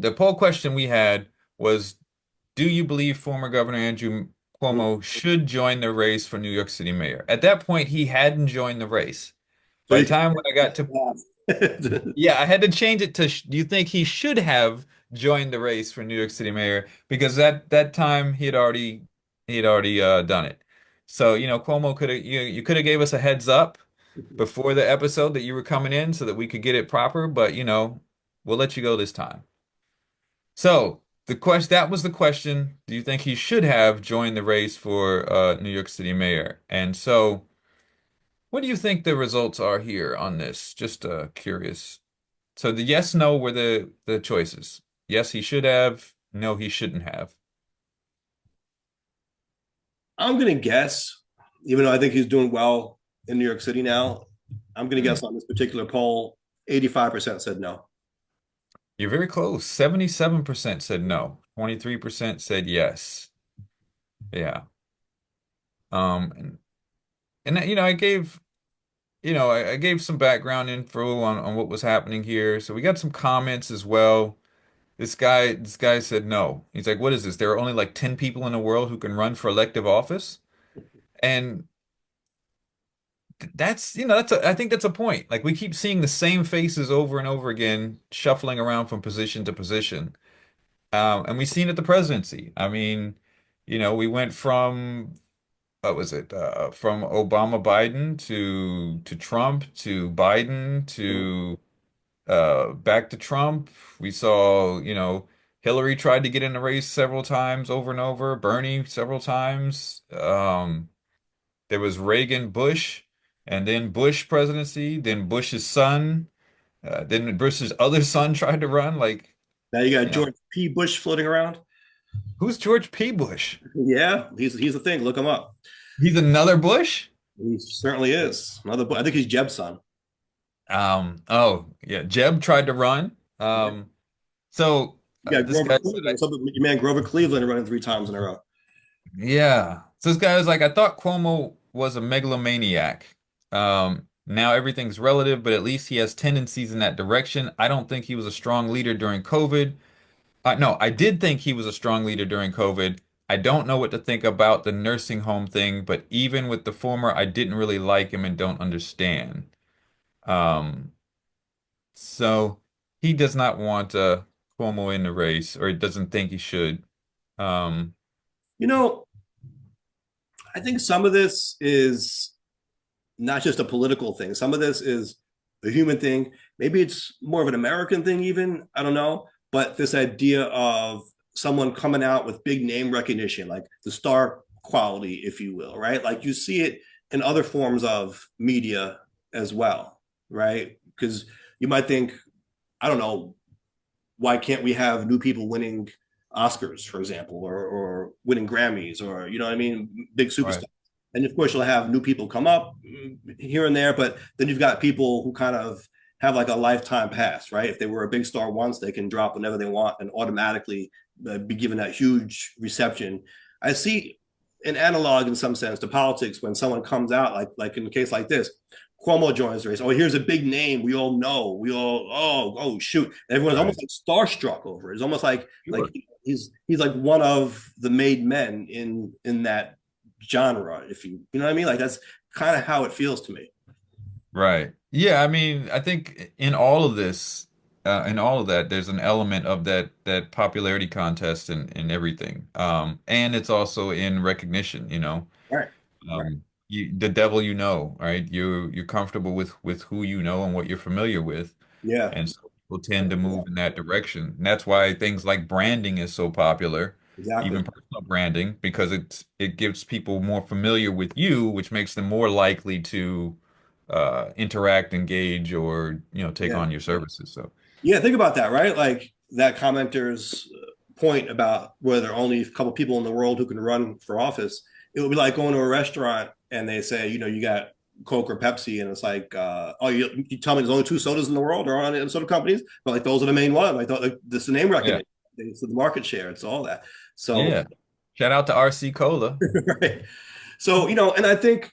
the poll question we had was, do you believe former Governor Andrew Cuomo should join the race for New York City mayor? At that point, he hadn't joined the race. So By you the time when I got to, can yeah, I had to change it to, do you think he should have joined the race for New York City mayor? Because that time he had already done it. So, Cuomo could have you could have gave us a heads up before the episode that you were coming in so that we could get it proper, but we'll let you go this time. So that was the question. Do you think he should have joined the race for New York City mayor? And so what do you think the results are here on this? Just curious. So the yes, no were the choices. Yes, he should have. No, he shouldn't have. I'm gonna guess, even though I think he's doing well in New York City now, I'm gonna Hmm. guess on this particular poll, 85% said no. You're very close. 77% said no. 23% said yes. Yeah. And that, I gave some background info on what was happening here. So we got some comments as well. This guy said no. He's like, what is this? There are only like 10 people in the world who can run for elective office. And I think that's a point. Like we keep seeing the same faces over and over again, shuffling around from position to position. And we've seen it at the presidency. I mean, we went from what was it? From Obama Biden to Trump to Biden to back to Trump. We saw, Hillary tried to get in the race several times over and over, Bernie several times. There was Reagan, Bush, and then Bush presidency, then Bush's son, then Bush's other son tried to run. Like, Now you got you know, George P. Bush floating around. who's George P. Bush? Yeah, he's a thing. Look him up. He's another Bush? He certainly is. I think he's Jeb's son. Oh, yeah, Jeb tried to run. Yeah. So You got this Grover guy said, Cleveland. Your man Grover Cleveland running 3 times in a row. yeah. So this guy was like, I thought Cuomo was a megalomaniac. Now everything's relative, but at least he has tendencies in that direction. I don't think he was a strong leader during COVID. No, I did think he was a strong leader during COVID. I don't know what to think about the nursing home thing, but even with the former, I didn't really like him and don't understand. Um, so he does not want Cuomo in the race, or he doesn't think he should. Um, You know, I think some of this is not just a political thing. Some of this is a human thing. Maybe it's more of an American thing, even. I don't know. But this idea of someone coming out with big name recognition, like the star quality, if you will, right? Like you see it in other forms of media as well, right? Because you might think, I don't know, why can't we have new people winning Oscars, for example, or winning Grammys, or you know what I mean, big right. superstars. And of course, you'll have new people come up here and there, but then you've got people who kind of have like a lifetime pass, right? If they were a big star once, they can drop whenever they want and automatically be given that huge reception. I see an analog in some sense to politics when someone comes out, like in a case like this, Cuomo joins the race. Oh, here's a big name we all know. We all oh shoot. Everyone's almost Right. like starstruck over it. It's almost like Sure. he's like one of the made men in that genre. If you know what I mean, like that's kind of how it feels to me. Right. Yeah, I mean, I think in all of that, there's an element of that popularity contest and everything. And it's also in recognition. Right, right, The devil right? You're comfortable with who you know and what you're familiar with. yeah, And so people tend to move in that direction. And that's why things like branding is so popular, exactly. even personal branding, because it gives people more familiar with you, which makes them more likely to interact, engage, or take Yeah, on your services. So yeah. Think about that, right? Like that commenter's point about where there are only a couple people in the world who can run for office. It would be like going to a restaurant and they say, you got Coke or Pepsi, and it's like, oh, you tell me there's only two sodas in the world or on soda companies, but like those are the main ones. Like, this is the name yeah, recognition, it's the market share, it's all that. So, yeah. Shout out to RC Cola. right. So, and I think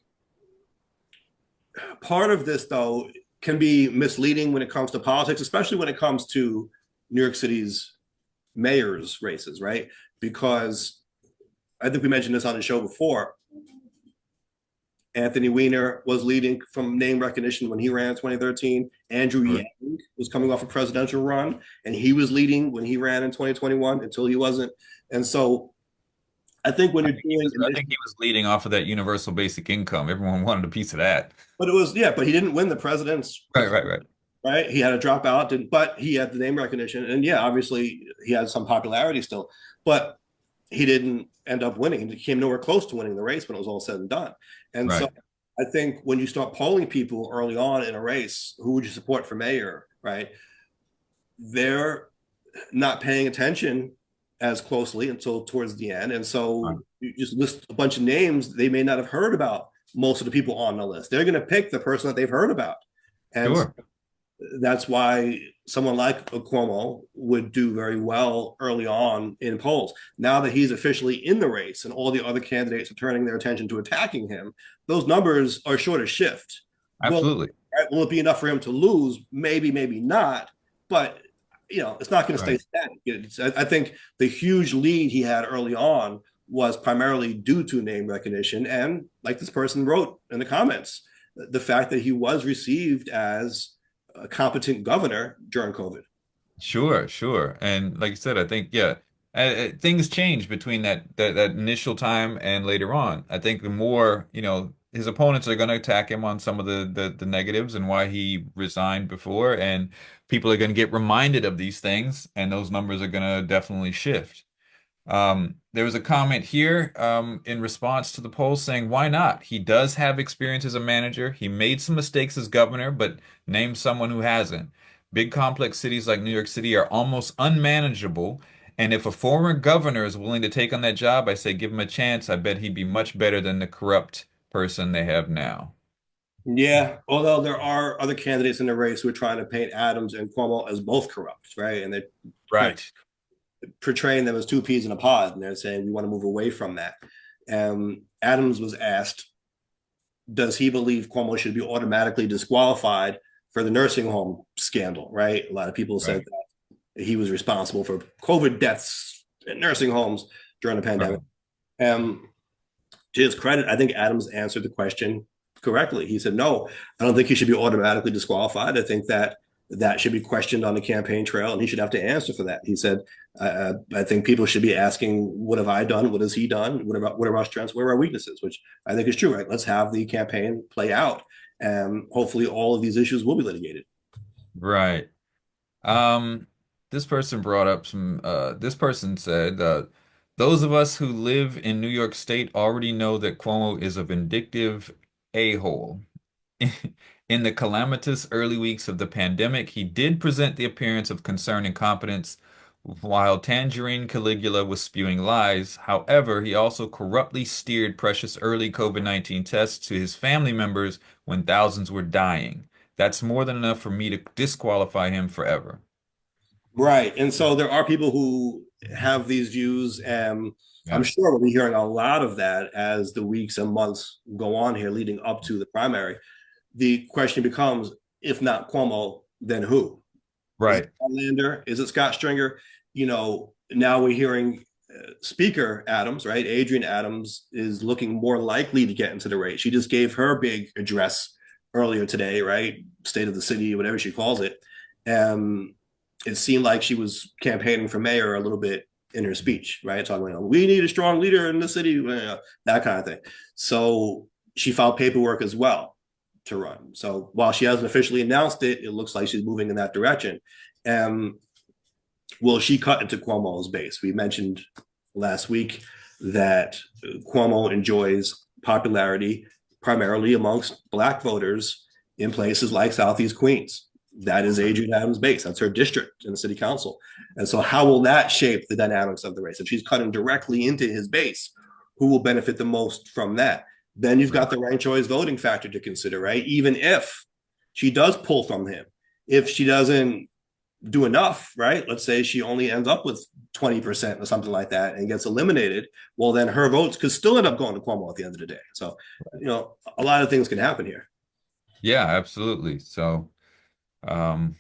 part of this though can be misleading when it comes to politics, especially when it comes to New York City's mayor's races, right? Because I think we mentioned this on the show before. Anthony Weiner was leading from name recognition when he ran in 2013. Andrew Sure. Yang was coming off a presidential run, and he was leading when he ran in 2021 until he wasn't. And so I think when you're doing I think he initial, was leading off of that universal basic income. Everyone wanted a piece of that. but it was, yeah, but he didn't win the president's, Right, right, right. right? He had a dropout, but he had the name recognition. And yeah, obviously he had some popularity still, but he didn't end up winning. He came nowhere close to winning the race when it was all said and done. And so Right. I think when you start polling people early on in a race, who would you support for mayor, right? They're not paying attention as closely until towards the end. And Right. so you just list a bunch of names they may not have heard about most of the people on the list. They're going to pick the person that they've heard about. And Sure. that's why someone like Cuomo would do very well early on in polls. Now that he's officially in the race and all the other candidates are turning their attention to attacking him, those numbers are sure to shift. Absolutely. Will it be enough for him to lose? Maybe, maybe not. But it's not going to stay Right. static. I think the huge lead he had early on was primarily due to name recognition, and like this person wrote in the comments, the fact that he was received as a competent governor during COVID. Sure, sure. And like I said, I think, yeah, things change between that initial time and later on. I think the more, his opponents are going to attack him on some of the negatives and why he resigned before, and people are going to get reminded of these things, and those numbers are going to definitely shift. There was a comment here in response to the poll saying, why not? He does have experience as a manager. He made some mistakes as governor, but name someone who hasn't. Big complex cities like New York City are almost unmanageable. And if a former governor is willing to take on that job, I say give him a chance. I bet he'd be much better than the corrupt person they have now. Yeah, although there are other candidates in the race who are trying to paint Adams and Cuomo as both corrupt, right? And they're kind Right. of portraying them as two peas in a pod, and they're saying we want to move away from that. Adams was asked, does he believe Cuomo should be automatically disqualified for the nursing home scandal? Right, a lot of people said Right. that he was responsible for COVID deaths in nursing homes during the pandemic. Right. Um, to his credit, I think Adams answered the question correctly. He said, no, I don't think he should be automatically disqualified. I think that should be questioned on the campaign trail, and he should have to answer for that. He said, I think people should be asking, what have I done? What has he done? What are our strengths? What are our weaknesses? Which I think is true, right? Let's have the campaign play out, and hopefully all of these issues will be litigated. Right. Um, this person brought up this person said, those of us who live in New York State already know that Cuomo is a vindictive a-hole. In the calamitous early weeks of the pandemic, he did present the appearance of concern and competence while Tangerine Caligula was spewing lies. However, he also corruptly steered precious early COVID-19 tests to his family members when thousands were dying. That's more than enough for me to disqualify him forever. Right. And so there are people who have these views, and I'm Yeah. sure we'll be hearing a lot of that as the weeks and months go on here leading up to the primary. The question becomes, if not Cuomo, then who? Is it Right. Lander? Is it Scott Stringer? Now we're hearing Speaker Adams, right? Adrian Adams is looking more likely to get into the race. She just gave her big address earlier today, right? State of the city, whatever she calls it. Um, it seemed like she was campaigning for mayor a little bit in her speech, right? Talking about, we need a strong leader in the city, that kind of thing. So she filed paperwork as well to run. So while she hasn't officially announced it, it looks like she's moving in that direction. And will she cut into Cuomo's base? We mentioned last week that Cuomo enjoys popularity primarily amongst Black voters in places like Southeast Queens. That is Adrian Adams' base. That's her district in the city council. And so, how will that shape the dynamics of the race? If she's cutting directly into his base, who will benefit the most from that? Then you've got the ranked choice voting factor to consider, right? Even if she does pull from him, if she doesn't do enough, right? Let's say she only ends up with 20% or something like that and gets eliminated. Well, then her votes could still end up going to Cuomo at the end of the day. So, a lot of things can happen here. Yeah, absolutely. So, um,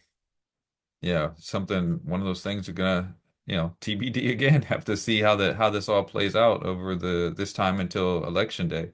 yeah, one of those things are gonna TBD again. Have to see how this all plays out over the this time until election day.